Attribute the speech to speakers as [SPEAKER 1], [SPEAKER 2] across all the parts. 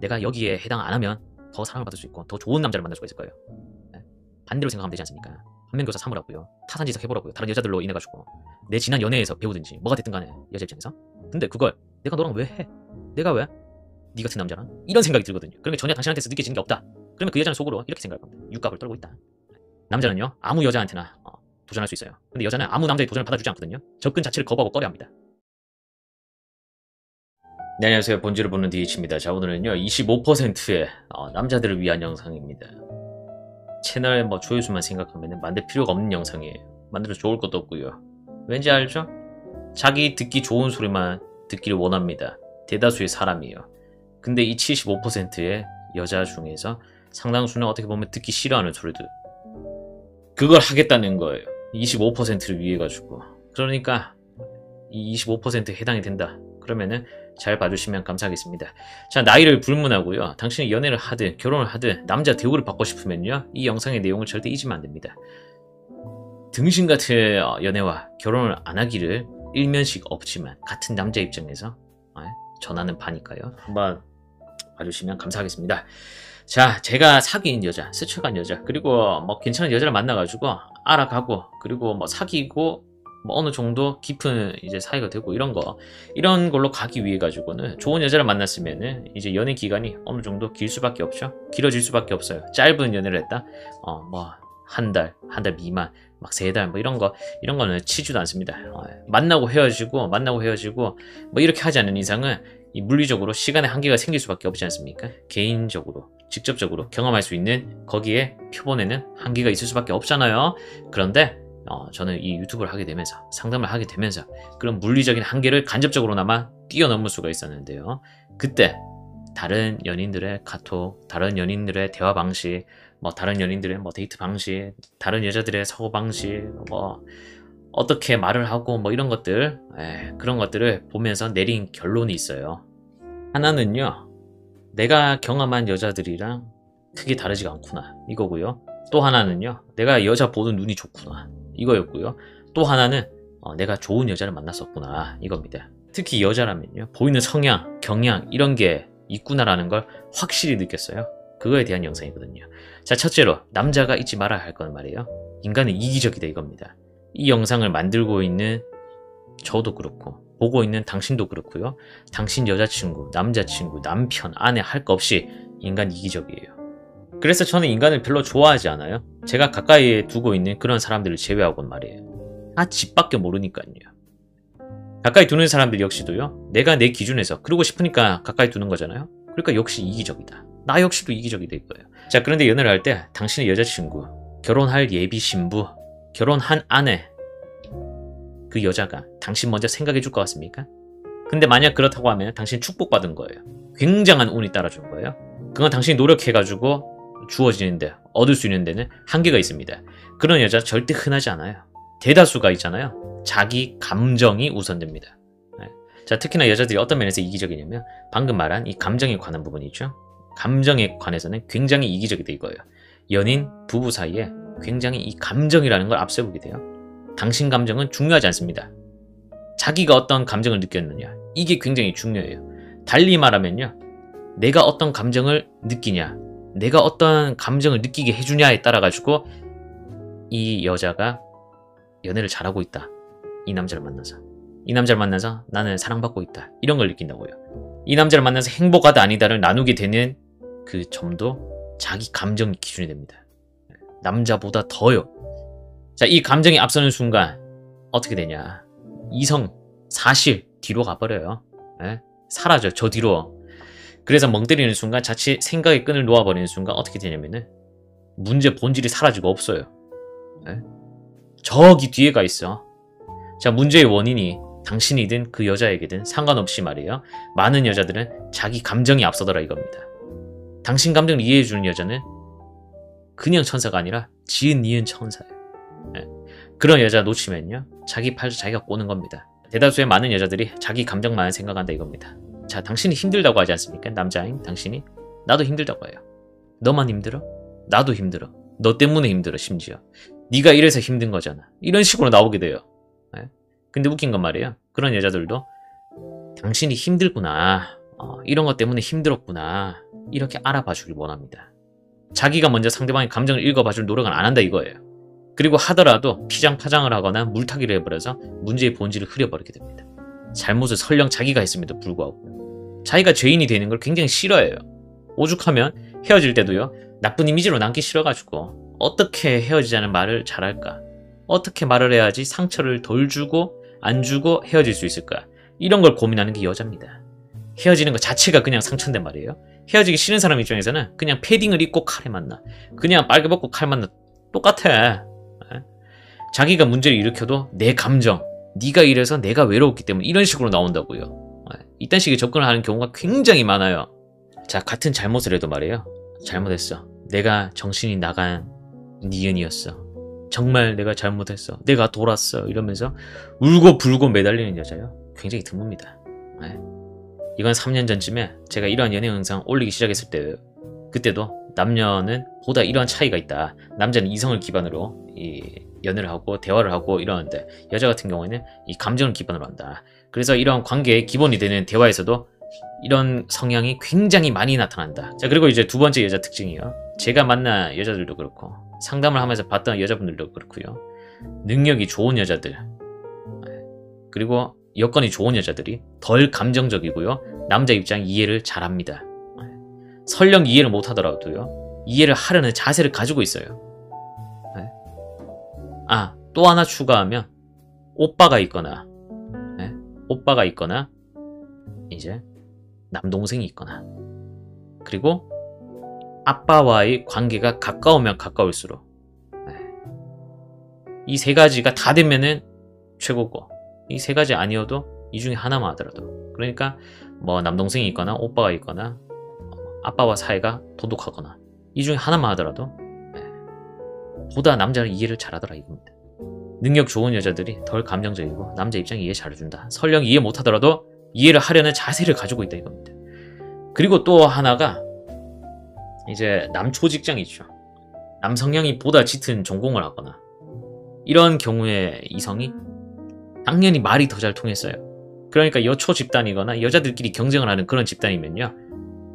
[SPEAKER 1] 내가 여기에 해당 안 하면 더 사랑을 받을 수 있고 더 좋은 남자를 만날 수가 있을 거예요. 네? 반대로 생각하면 되지 않습니까? 한면교사 삼으라고요. 타산지석 해보라고요. 다른 여자들로 인해가지고 내 지난 연애에서 배우든지 뭐가 됐든 간에 여자 입장에서. 근데 그걸 내가 너랑 왜 해? 내가 왜? 네 같은 남자랑? 이런 생각이 들거든요. 그러면 전혀 당신한테서 느껴지는 게 없다. 그러면 그 여자는 속으로 이렇게 생각할 겁니다. 육각을 떨고 있다. 남자는요 아무 여자한테나 도전할 수 있어요. 근데 여자는 아무 남자의 도전을 받아주지 않거든요. 접근 자체를 거부하고 꺼려합니다. 네, 안녕하세요. 본질을 보는 DH입니다. 자, 오늘은요 25%의 남자들을 위한 영상입니다. 채널 조회수만 생각하면 만들 필요가 없는 영상이에요. 만들어 좋을 것도 없고요. 왠지 알죠? 자기 듣기 좋은 소리만 듣기를 원합니다. 대다수의 사람이에요. 근데 이 75%의 여자 중에서 상당수는 어떻게 보면 듣기 싫어하는 소리들, 그걸 하겠다는 거예요. 25%를 위해 가지고. 그러니까 이 25%에 해당이 된다. 그러면은 잘 봐주시면 감사하겠습니다. 자, 나이를 불문하고요. 당신이 연애를 하든 결혼을 하든 남자 대우를 받고 싶으면요 이 영상의 내용을 절대 잊으면 안 됩니다. 등신 같은 연애와 결혼을 안 하기를 일면식 없지만 같은 남자 입장에서 전하는 바니까요. 한번 봐주시면 감사하겠습니다. 자, 제가 사귄 여자, 스쳐간 여자, 그리고 괜찮은 여자를 만나가지고 알아가고, 그리고 사귀고 어느 정도 깊은 이제 사이가 되고 이런 걸로 가기 위해 가지고는 좋은 여자를 만났으면은 이제 연애 기간이 어느 정도 길 수밖에 없죠. 길어질 수밖에 없어요. 짧은 연애를 했다, 한 달 미만, 3달 이런 거는 치지도 않습니다. 만나고 헤어지고 이렇게 하지 않는 이상은 이 물리적으로 시간의 한계가 생길 수밖에 없지 않습니까? 개인적으로 직접적으로 경험할 수 있는 거기에 표본에는 한계가 있을 수밖에 없잖아요. 그런데 저는 이 유튜브를 하게 되면서, 상담을 하게 되면서 그런 물리적인 한계를 간접적으로나마 뛰어넘을 수가 있었는데요. 그때 다른 연인들의 카톡, 다른 연인들의 대화 방식, 다른 연인들의 데이트 방식, 다른 여자들의 사고 방식, 어떻게 말을 하고 이런 것들, 그런 것들을 보면서 내린 결론이 있어요. 하나는요, 내가 경험한 여자들이랑 크게 다르지가 않구나, 이거고요. 또 하나는요, 내가 여자 보는 눈이 좋구나, 이거였고요. 또 하나는 내가 좋은 여자를 만났었구나, 이겁니다. 특히 여자라면요, 보이는 성향, 경향 이런 게 있구나라는 걸 확실히 느꼈어요. 그거에 대한 영상이거든요. 자, 첫째로 남자가 잊지 말아야 할 건 말이에요, 인간은 이기적이다, 이겁니다. 이 영상을 만들고 있는 저도 그렇고 보고 있는 당신도 그렇고요. 당신 여자친구, 남자친구, 남편, 아내 할 거 없이 인간 이기적이에요. 그래서 저는 인간을 별로 좋아하지 않아요. 제가 가까이에 두고 있는 그런 사람들을 제외하고는 말이에요. 집밖에 모르니까요. 가까이 두는 사람들 역시도요, 내가 내 기준에서 그러고 싶으니까 가까이 두는 거잖아요. 그러니까 역시 이기적이다. 나 역시도 이기적이다, 이거예요. 자, 그런데 연애를 할 때 당신의 여자친구, 결혼할 예비 신부, 결혼한 아내, 그 여자가 당신 먼저 생각해 줄 것 같습니까? 근데 만약 그렇다고 하면 당신 축복받은 거예요. 굉장한 운이 따라준 거예요. 그건 당신이 노력해가지고 주어지는데, 얻을 수 있는 데는 한계가 있습니다. 그런 여자 절대 흔하지 않아요. 대다수가 있잖아요, 자기 감정이 우선됩니다. 자, 특히나 여자들이 어떤 면에서 이기적이냐면 방금 말한 이 감정에 관한 부분이 있죠. 감정에 관해서는 굉장히 이기적이다, 이거예요. 연인, 부부 사이에 굉장히 이 감정이라는 걸 앞세우게 돼요. 당신 감정은 중요하지 않습니다. 자기가 어떤 감정을 느꼈느냐, 이게 굉장히 중요해요. 달리 말하면요, 내가 어떤 감정을 느끼냐, 내가 어떤 감정을 느끼게 해주냐에 따라 가지고 이 여자가 연애를 잘하고 있다, 이 남자를 만나서 나는 사랑받고 있다, 이런 걸 느낀다고요. 이 남자를 만나서 행복하다 아니다를 나누게 되는 그 점도 자기 감정이 기준이 됩니다. 남자보다 더요. 자, 이 감정이 앞서는 순간 어떻게 되냐, 이성, 사실 뒤로 가버려요. 사라져, 저 뒤로. 그래서 멍 때리는 순간, 자칫 생각의 끈을 놓아버리는 순간 어떻게 되냐면은 문제 본질이 사라지고 없어요. 저기 뒤에 가 있어. 자, 문제의 원인이 당신이든 그 여자에게든 상관없이 말이에요, 많은 여자들은 자기 감정이 앞서더라, 이겁니다. 당신 감정을 이해해주는 여자는 그냥 천사가 아니라 지은 니은 천사예요. 그런 여자 놓치면요, 자기 팔도 자기가 꼬는 겁니다. 대다수의 많은 여자들이 자기 감정만 생각한다, 이겁니다. 자, 당신이 힘들다고 하지 않습니까? 남자인 당신이. 나도 힘들다고 해요. 너만 힘들어? 나도 힘들어. 너 때문에 힘들어, 심지어. 네가 이래서 힘든 거잖아, 이런 식으로 나오게 돼요. 근데 웃긴 건 말이에요, 그런 여자들도 당신이 힘들구나, 이런 것 때문에 힘들었구나, 이렇게 알아봐 주길 원합니다. 자기가 먼저 상대방의 감정을 읽어봐 줄 노력은 안 한다 이거예요. 그리고 하더라도 피장파장을 하거나 물타기를 해버려서 문제의 본질을 흐려버리게 됩니다. 잘못을 설령 자기가 했음에도 불구하고 자기가 죄인이 되는 걸 굉장히 싫어해요. 오죽하면 헤어질 때도요. 나쁜 이미지로 남기 싫어가지고 어떻게 헤어지자는 말을 잘할까? 어떻게 말을 해야지 상처를 덜 주고 안 주고 헤어질 수 있을까? 이런 걸 고민하는 게 여자입니다. 헤어지는 것 자체가 그냥 상처인데 말이에요. 헤어지기 싫은 사람 입장에서는 그냥 패딩을 입고 칼에 만나. 그냥 빨개 벗고 칼 만나. 똑같아. 자기가 문제를 일으켜도 내 감정, 네가 이래서 내가 외로웠기 때문에 이런 식으로 나온다고요. 이딴 식의 접근을 하는 경우가 굉장히 많아요. 자, 같은 잘못을 해도 말이에요. 잘못했어. 내가 정신이 나간 니은이었어. 정말 내가 잘못했어. 내가 돌았어. 이러면서 울고 불고 매달리는 여자요. 굉장히 드뭅니다. 이건 3년 전쯤에 제가 이러한 연애 영상 올리기 시작했을 때예요. 그때도 남녀는 보다 이러한 차이가 있다. 남자는 이성을 기반으로 연애를 하고 대화를 하고 이러는데 여자 같은 경우에는 이 감정을 기반으로 한다. 그래서 이러한 관계의 기본이 되는 대화에서도 이런 성향이 굉장히 많이 나타난다. 자, 그리고 이제 두 번째 여자 특징이요. 제가 만난 여자들도 그렇고 상담을 하면서 봤던 여자분들도 그렇고요. 능력이 좋은 여자들 그리고 여건이 좋은 여자들이 덜 감정적이고요. 남자 입장 이해를 잘합니다. 설령 이해를 못하더라도요. 이해를 하려는 자세를 가지고 있어요. 아, 또 하나 추가하면 오빠가 있거나 이제 남동생이 있거나 그리고 아빠와의 관계가 가까우면 가까울수록 이 세 가지가 다 되면은 최고고 이 세 가지 아니어도 이 중에 하나만 하더라도 그러니까 뭐 남동생이 있거나 오빠가 있거나 아빠와 사이가 돈독하거나 이 중에 하나만 하더라도 보다 남자를 이해를 잘하더라 이겁니다. 능력 좋은 여자들이 덜 감정적이고 남자 입장 이해 잘해준다. 설령 이해 못하더라도 이해를 하려는 자세를 가지고 있다 이겁니다. 그리고 또 하나가 이제 남초 직장이죠. 남성향이 보다 짙은 전공을 하거나 이런 경우에 이성이 당연히 말이 더 잘 통했어요. 그러니까 여초 집단이거나 여자들끼리 경쟁을 하는 그런 집단이면요.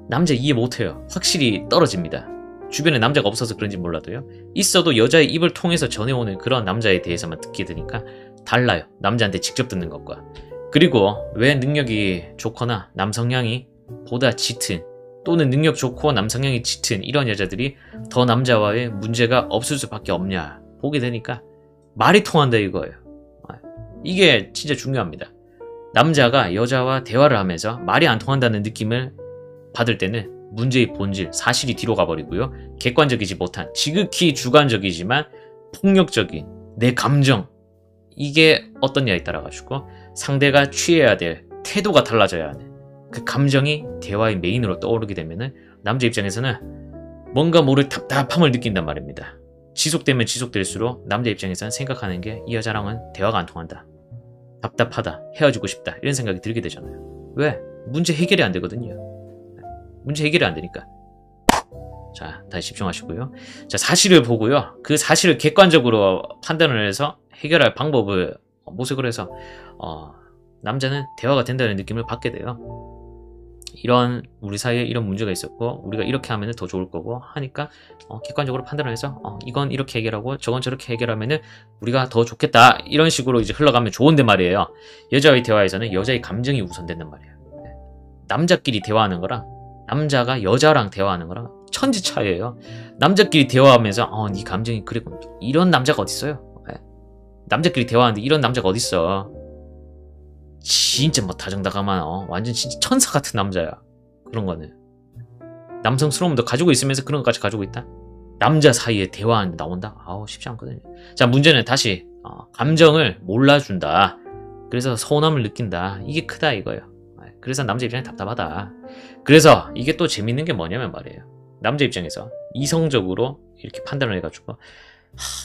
[SPEAKER 1] 남자 이해 못해요. 확실히 떨어집니다. 주변에 남자가 없어서 그런지 몰라도요. 있어도 여자의 입을 통해서 전해오는 그런 남자에 대해서만 듣게 되니까 달라요. 남자한테 직접 듣는 것과. 그리고 왜 능력이 좋거나 남성향이 보다 짙은 또는 능력 좋고 남성향이 짙은 이런 여자들이 더 남자와의 문제가 없을 수밖에 없냐 보게 되니까 말이 통한다 이거예요. 이게 진짜 중요합니다. 남자가 여자와 대화를 하면서 말이 안 통한다는 느낌을 받을 때는 문제의 본질, 사실이 뒤로 가버리고요. 객관적이지 못한, 지극히 주관적이지만 폭력적인 내 감정 이게 어떠냐에 따라 가지고 상대가 취해야 될 태도가 달라져야 하는 그 감정이 대화의 메인으로 떠오르게 되면은 남자 입장에서는 뭔가 모를 답답함을 느낀단 말입니다. 지속되면 지속될수록 남자 입장에서는 생각하는 게 이 여자랑은 대화가 안 통한다. 답답하다. 헤어지고 싶다. 이런 생각이 들게 되잖아요. 왜? 문제 해결이 안 되거든요. 문제 해결이 안 되니까. 자, 다시 집중하시고요. 자, 사실을 보고요. 그 사실을 객관적으로 판단을 해서 해결할 방법을 모색을 해서 남자는 대화가 된다는 느낌을 받게 돼요. 이런 우리 사이에 이런 문제가 있었고 우리가 이렇게 하면 더 좋을 거고 하니까 객관적으로 판단을 해서 이건 이렇게 해결하고 저건 저렇게 해결하면 우리가 더 좋겠다 이런 식으로 이제 흘러가면 좋은데 말이에요. 여자의 대화에서는 여자의 감정이 우선된단 말이에요. 남자끼리 대화하는 거랑 남자가 여자랑 대화하는 거랑 천지 차이예요. 남자끼리 대화하면서 네 감정이 그래 이런 남자가 어딨어요. 남자끼리 대화하는데 이런 남자가 어딨어. 진짜 뭐 다정다감한 완전 진짜 천사 같은 남자야. 그런 거는 남성스러움도 가지고 있으면서 그런 것까지 가지고 있다. 남자 사이에 대화하는데 나온다. 쉽지 않거든요. 자, 문제는 다시 감정을 몰라준다. 그래서 서운함을 느낀다. 이게 크다 이거예요. 그래서 남자 입장에 답답하다. 그래서 이게 또 재밌는 게 뭐냐면 말이에요. 남자 입장에서 이성적으로 이렇게 판단을 해가지고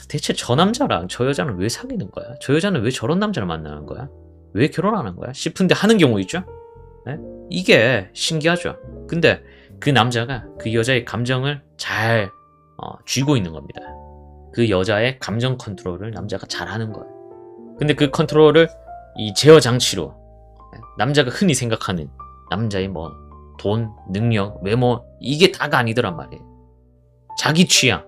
[SPEAKER 1] 대체 저 남자랑 저 여자는 왜 사귀는 거야? 저 여자는 왜 저런 남자를 만나는 거야? 왜 결혼하는 거야? 싶은데 하는 경우 있죠? 네? 이게 신기하죠? 근데 그 남자가 그 여자의 감정을 잘 쥐고 있는 겁니다. 그 여자의 감정 컨트롤을 남자가 잘 하는 거예요. 근데 그 컨트롤을 이 제어 장치로 남자가 흔히 생각하는 남자의 뭐 돈, 능력, 외모 이게 다가 아니더란 말이에요. 자기 취향.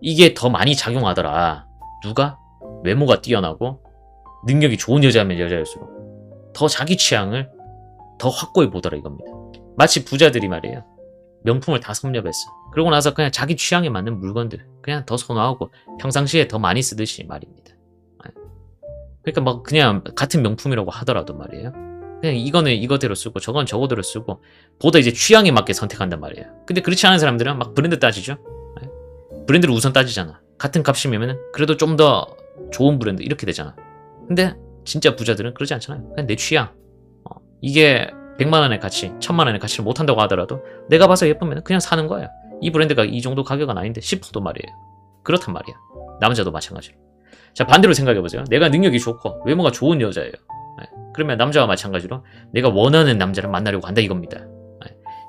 [SPEAKER 1] 이게 더 많이 작용하더라. 누가? 외모가 뛰어나고 능력이 좋은 여자면 여자일수록 더 자기 취향을 더 확고히 보더라 이겁니다. 마치 부자들이 말이에요. 명품을 다 섭렵했어. 그러고 나서 그냥 자기 취향에 맞는 물건들 그냥 더 선호하고 평상시에 더 많이 쓰듯이 말입니다. 그러니까 막 그냥 같은 명품이라고 하더라도 말이에요. 그냥 이거는 이거대로 쓰고 저건 저거대로 쓰고 보다 이제 취향에 맞게 선택한단 말이에요. 근데 그렇지 않은 사람들은 막 브랜드 따지죠. 브랜드를 우선 따지잖아. 같은 값이면 그래도 좀 더 좋은 브랜드 이렇게 되잖아. 근데 진짜 부자들은 그러지 않잖아요. 그냥 내 취향. 이게 100만 원의 가치, 1000만 원의 가치를 못한다고 하더라도 내가 봐서 예쁘면 그냥 사는 거예요. 이 브랜드가 이 정도 가격은 아닌데 싶어도 말이에요. 그렇단 말이야. 남자도 마찬가지로. 자, 반대로 생각해보세요. 내가 능력이 좋고 외모가 좋은 여자예요. 그러면 남자와 마찬가지로 내가 원하는 남자를 만나려고 한다 이겁니다.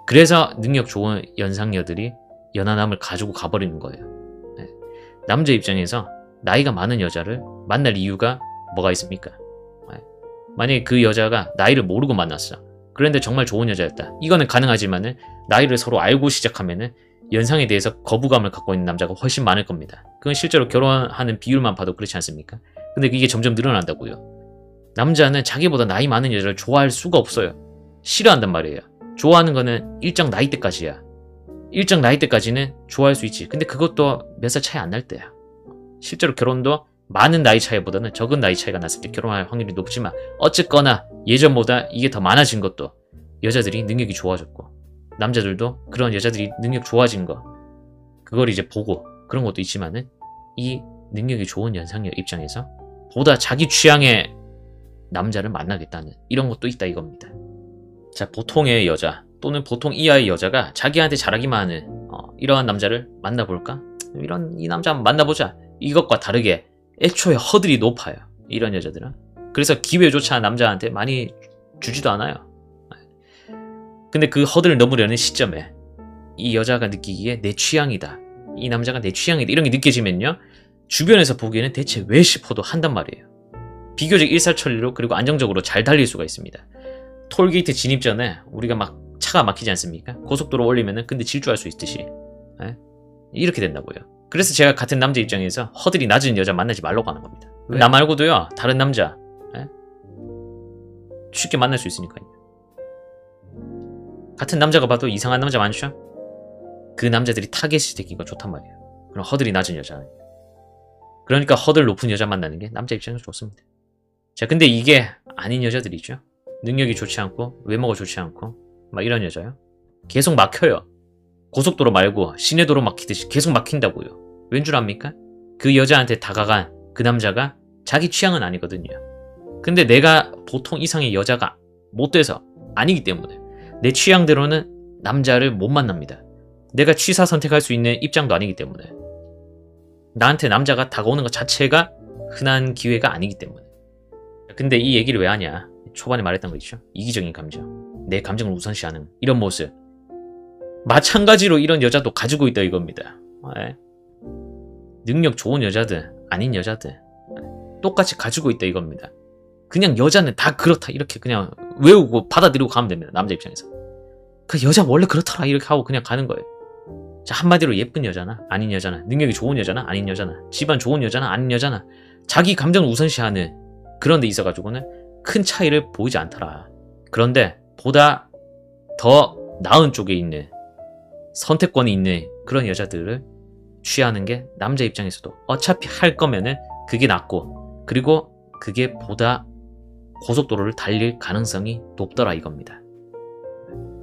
[SPEAKER 1] 그래서 능력 좋은 연상녀들이 연하남을 가지고 가버리는 거예요. 남자 입장에서 나이가 많은 여자를 만날 이유가 뭐가 있습니까? 만약에 그 여자가 나이를 모르고 만났어. 그런데 정말 좋은 여자였다. 이거는 가능하지만은 나이를 서로 알고 시작하면은 연상에 대해서 거부감을 갖고 있는 남자가 훨씬 많을 겁니다. 그건 실제로 결혼하는 비율만 봐도 그렇지 않습니까? 근데 이게 점점 늘어난다고요. 남자는 자기보다 나이 많은 여자를 좋아할 수가 없어요. 싫어한단 말이에요. 좋아하는 거는 일정 나이 때까지야. 일정 나이 때까지는 좋아할 수 있지. 근데 그것도 몇 살 차이 안 날 때야. 실제로 결혼도 많은 나이 차이보다는 적은 나이 차이가 났을 때 결혼할 확률이 높지만 어쨌거나 예전보다 이게 더 많아진 것도 여자들이 능력이 좋아졌고 남자들도 그런 여자들이 능력 좋아진 거 그걸 이제 보고 그런 것도 있지만은 이 능력이 좋은 연상녀 입장에서 보다 자기 취향의 남자를 만나겠다는 이런 것도 있다 이겁니다. 자, 보통의 여자 또는 보통 이하의 여자가 자기한테 잘하기만 하는 이러한 남자를 만나볼까? 이 남자 한번 만나보자. 이것과 다르게 애초에 허들이 높아요. 이런 여자들은. 그래서 기회조차 남자한테 많이 주지도 않아요. 근데 그 허들을 넘으려는 시점에 이 여자가 느끼기에 내 취향이다. 이 남자가 내 취향이다. 이런 게 느껴지면요. 주변에서 보기에는 대체 왜 싶어도 한단 말이에요. 비교적 일사천리로 그리고 안정적으로 잘 달릴 수가 있습니다. 톨게이트 진입 전에 우리가 막 차가 막히지 않습니까? 고속도로 올리면은 근데 질주할 수 있듯이 이렇게 된다고요. 그래서 제가 같은 남자 입장에서 허들이 낮은 여자 만나지 말라고 하는 겁니다. 왜? 나 말고도요 다른 남자 쉽게 만날 수 있으니까요. 같은 남자가 봐도 이상한 남자 많죠? 그 남자들이 타겟이 되기가 좋단 말이에요. 그럼 허들이 낮은 여자. 그러니까 허들 높은 여자 만나는 게 남자 입장에서 좋습니다. 자, 근데 이게 아닌 여자들이죠. 능력이 좋지 않고 외모가 좋지 않고 막 이런 여자요. 계속 막혀요. 고속도로 말고 시내도로 막히듯이 계속 막힌다고요. 왠 줄 압니까? 그 여자한테 다가간 그 남자가 자기 취향은 아니거든요. 근데 내가 보통 이상의 여자가 못 돼서 아니기 때문에 내 취향대로는 남자를 못 만납니다. 내가 취사 선택할 수 있는 입장도 아니기 때문에 나한테 남자가 다가오는 것 자체가 흔한 기회가 아니기 때문에. 근데 이 얘기를 왜 하냐? 초반에 말했던 거 있죠? 이기적인 감정, 내 감정을 우선시하는 이런 모습. 마찬가지로 이런 여자도 가지고 있다 이겁니다. 능력 좋은 여자들, 아닌 여자들 똑같이 가지고 있다 이겁니다. 그냥 여자는 다 그렇다 이렇게 그냥 외우고 받아들이고 가면 됩니다. 남자 입장에서. 그 여자 원래 그렇더라 이렇게 하고 그냥 가는 거예요. 자, 한마디로 예쁜 여자나 아닌 여자나 능력이 좋은 여자나 아닌 여자나 집안 좋은 여자나 아닌 여자나 자기 감정을 우선시하는 그런 데 있어가지고는 큰 차이를 보이지 않더라. 그런데 보다 더 나은 쪽에 있는 선택권이 있는 그런 여자들을 취하는 게 남자 입장에서도 어차피 할 거면은 그게 낫고 그리고 그게 보다 고속도로를 달릴 가능성이 높더라 이겁니다.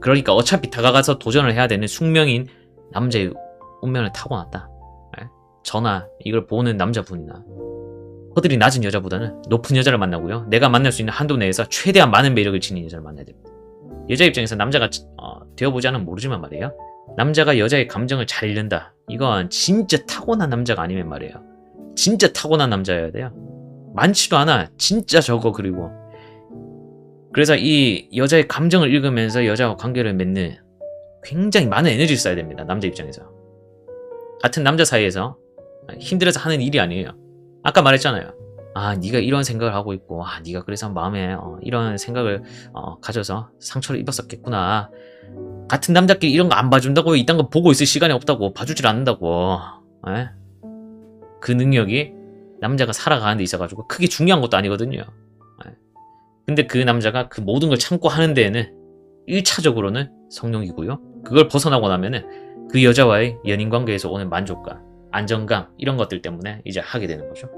[SPEAKER 1] 그러니까 어차피 다가가서 도전을 해야 되는 숙명인 남자의 운명을 타고났다. 저나 이걸 보는 남자분이나 허들이 낮은 여자보다는 높은 여자를 만나고요. 내가 만날 수 있는 한도 내에서 최대한 많은 매력을 지닌 여자를 만나야 됩니다. 여자 입장에서 남자가 되어보지 않으면 모르지만 말이에요. 남자가 여자의 감정을 잘 읽는다. 이건 진짜 타고난 남자가 아니면 말이에요. 진짜 타고난 남자여야 돼요. 많지도 않아. 진짜 적어. 그리고 그래서 이 여자의 감정을 읽으면서 여자와 관계를 맺는 굉장히 많은 에너지를 써야 됩니다. 남자 입장에서. 같은 남자 사이에서 힘들어서 하는 일이 아니에요. 아까 말했잖아요. 아, 네가 이런 생각을 하고 있고, 아, 네가 그래서 마음에 이런 생각을 가져서 상처를 입었었겠구나. 같은 남자끼리 이런 거 안 봐준다고, 이딴 거 보고 있을 시간이 없다고, 봐주질 않는다고. 에? 그 능력이 남자가 살아가는 데 있어가지고 크게 중요한 것도 아니거든요. 에? 근데 그 남자가 그 모든 걸 참고 하는 데에는 1차적으로는 성욕이고요. 그걸 벗어나고 나면은 그 여자와의 연인 관계에서 오는 만족감, 안정감 이런 것들 때문에 이제 하게 되는 거죠.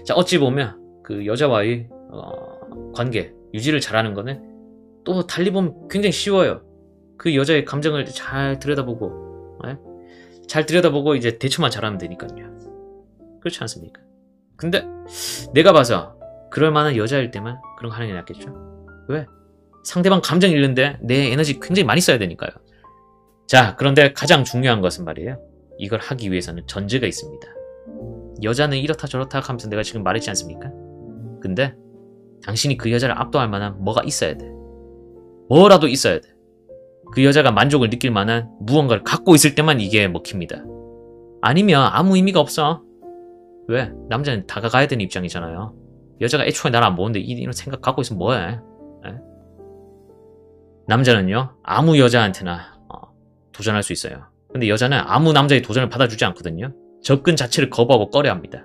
[SPEAKER 1] 자, 어찌 보면 그 여자와의 관계 유지를 잘하는 거는 또 달리 보면 굉장히 쉬워요. 그 여자의 감정을 잘 들여다보고, 잘 들여다보고 이제 대처만 잘하면 되니까요. 그렇지 않습니까? 근데 내가 봐서 그럴 만한 여자일 때만 그런 거 하는 게 낫겠죠. 왜? 상대방 감정 잃는데 내 에너지 굉장히 많이 써야 되니까요. 자, 그런데 가장 중요한 것은 말이에요. 이걸 하기 위해서는 전제가 있습니다. 여자는 이렇다 저렇다 하면서 내가 지금 말했지 않습니까? 근데 당신이 그 여자를 압도할 만한 뭐가 있어야 돼. 뭐라도 있어야 돼. 그 여자가 만족을 느낄 만한 무언가를 갖고 있을 때만 이게 먹힙니다. 아니면 아무 의미가 없어. 왜? 남자는 다가가야 되는 입장이잖아요. 여자가 애초에 나를 안 보는데 이런 생각 갖고 있으면 뭐해? 에? 남자는요, 아무 여자한테나 도전할 수 있어요. 근데 여자는 아무 남자의 도전을 받아주지 않거든요. 접근 자체를 거부하고 꺼려합니다.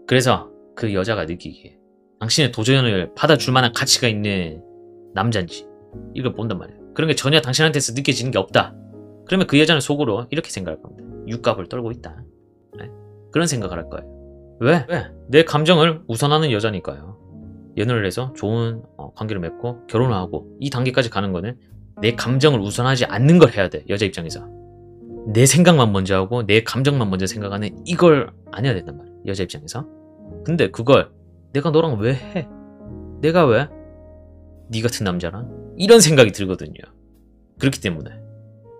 [SPEAKER 1] 그래서 그 여자가 느끼기에 당신의 도전을 받아줄 만한 가치가 있는 남자인지 이걸 본단 말이에요. 그런 게 전혀 당신한테서 느껴지는 게 없다. 그러면 그 여자는 속으로 이렇게 생각할 겁니다. 육갑을 떨고 있다. 네? 그런 생각을 할 거예요. 왜? 내 감정을 우선하는 여자니까요. 연애를 해서 좋은 관계를 맺고 결혼을 하고 이 단계까지 가는 거는 내 감정을 우선하지 않는 걸 해야 돼. 여자 입장에서. 내 생각만 먼저 하고 내 감정만 먼저 생각하는 이걸 안 해야 된단 말이야. 여자 입장에서. 근데 그걸 내가 너랑 왜 해? 내가 왜? 네 같은 남자랑? 이런 생각이 들거든요. 그렇기 때문에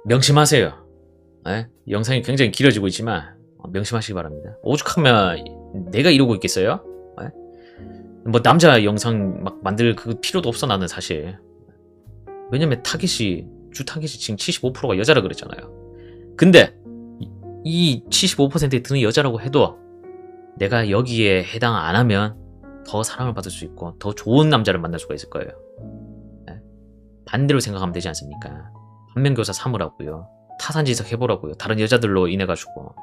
[SPEAKER 1] 명심하세요. 네? 영상이 굉장히 길어지고 있지만 명심하시기 바랍니다. 오죽하면 내가 이러고 있겠어요? 네? 뭐 남자 영상 막 만들 그 필요도 없어 나는 사실. 왜냐면 주 타깃이 지금 75%가 여자라 그랬잖아요. 근데 이 75%에 드는 여자라고 해도 내가 여기에 해당 안 하면 더 사랑을 받을 수 있고 더 좋은 남자를 만날 수가 있을 거예요. 네? 반대로 생각하면 되지 않습니까? 반면교사 삼으라고요. 타산지석 해보라고요. 다른 여자들로 인해가지고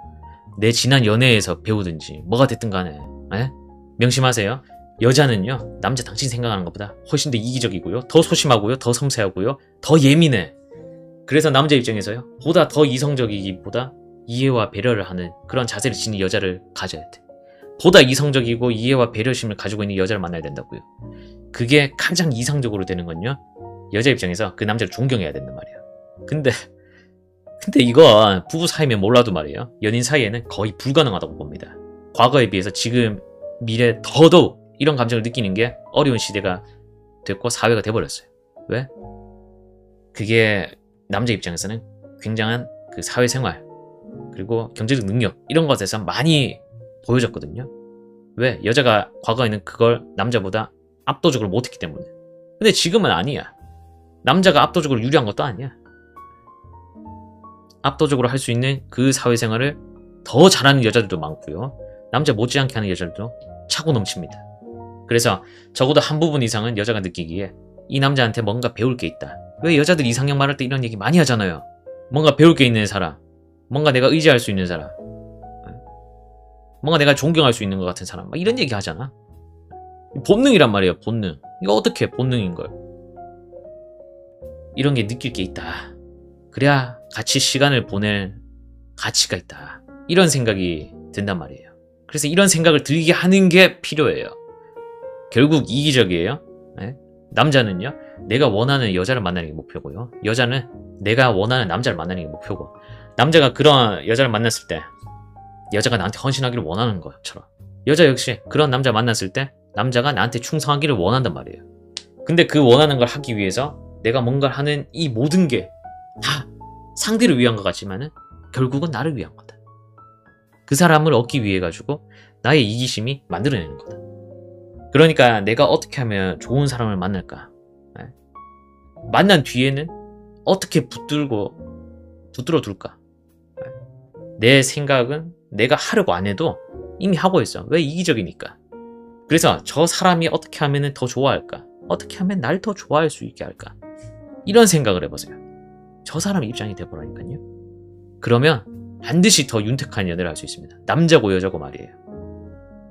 [SPEAKER 1] 내 지난 연애에서 배우든지 뭐가 됐든 간에. 네? 명심하세요. 여자는요, 남자 당신 생각하는 것보다 훨씬 더 이기적이고요, 더 소심하고요, 더 섬세하고요, 더 예민해. 그래서 남자 입장에서요, 보다 더 이성적이기보다 이해와 배려를 하는 그런 자세를 지닌 여자를 가져야 돼. 보다 이성적이고 이해와 배려심을 가지고 있는 여자를 만나야 된다고요. 그게 가장 이상적으로 되는 건요, 여자 입장에서 그 남자를 존경해야 된단 말이에요. 근데 이거 부부 사이면 몰라도 말이에요, 연인 사이에는 거의 불가능하다고 봅니다. 과거에 비해서 지금 미래 더더욱 이런 감정을 느끼는 게 어려운 시대가 됐고 사회가 돼버렸어요. 왜? 그게 남자 입장에서는 굉장한 그 사회생활 그리고 경제적 능력 이런 것에서 많이 보여졌거든요. 왜? 여자가 과거에는 그걸 남자보다 압도적으로 못했기 때문에. 근데 지금은 아니야. 남자가 압도적으로 유리한 것도 아니야. 압도적으로 할 수 있는 그 사회생활을 더 잘하는 여자들도 많고요, 남자 못지않게 하는 여자들도 차고 넘칩니다. 그래서 적어도 한 부분 이상은 여자가 느끼기에 이 남자한테 뭔가 배울 게 있다. 왜 여자들 이상형 말할 때 이런 얘기 많이 하잖아요. 뭔가 배울 게 있는 사람, 뭔가 내가 의지할 수 있는 사람, 뭔가 내가 존경할 수 있는 것 같은 사람, 막 이런 얘기 하잖아. 본능이란 말이에요. 본능. 이거 어떻게 본능인걸. 이런 게 느낄 게 있다. 그래야 같이 시간을 보낼 가치가 있다. 이런 생각이 든단 말이에요. 그래서 이런 생각을 들게 하는 게 필요해요. 결국 이기적이에요. 네? 남자는요, 내가 원하는 여자를 만나는 게 목표고요, 여자는 내가 원하는 남자를 만나는 게 목표고, 남자가 그런 여자를 만났을 때 여자가 나한테 헌신하기를 원하는 것처럼 여자 역시 그런 남자 만났을 때 남자가 나한테 충성하기를 원한단 말이에요. 근데 그 원하는 걸 하기 위해서 내가 뭔가를 하는 이 모든 게 다 상대를 위한 것 같지만은 결국은 나를 위한 거다. 그 사람을 얻기 위해 가지고 나의 이기심이 만들어내는 거다. 그러니까 내가 어떻게 하면 좋은 사람을 만날까? 네? 만난 뒤에는 어떻게 붙들어 둘까? 네? 내 생각은 내가 하려고 안 해도 이미 하고 있어. 왜? 이기적이니까. 그래서 저 사람이 어떻게 하면 더 좋아할까? 어떻게 하면 날 더 좋아할 수 있게 할까? 이런 생각을 해보세요. 저 사람 입장이 돼보라니까요. 그러면 반드시 더 윤택한 연애를 할 수 있습니다. 남자고 여자고 말이에요.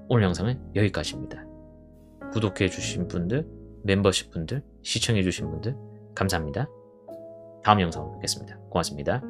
[SPEAKER 1] 오늘 영상은 여기까지입니다. 구독해주신 분들, 멤버십 분들, 시청해주신 분들 감사합니다. 다음 영상으로 뵙겠습니다. 고맙습니다.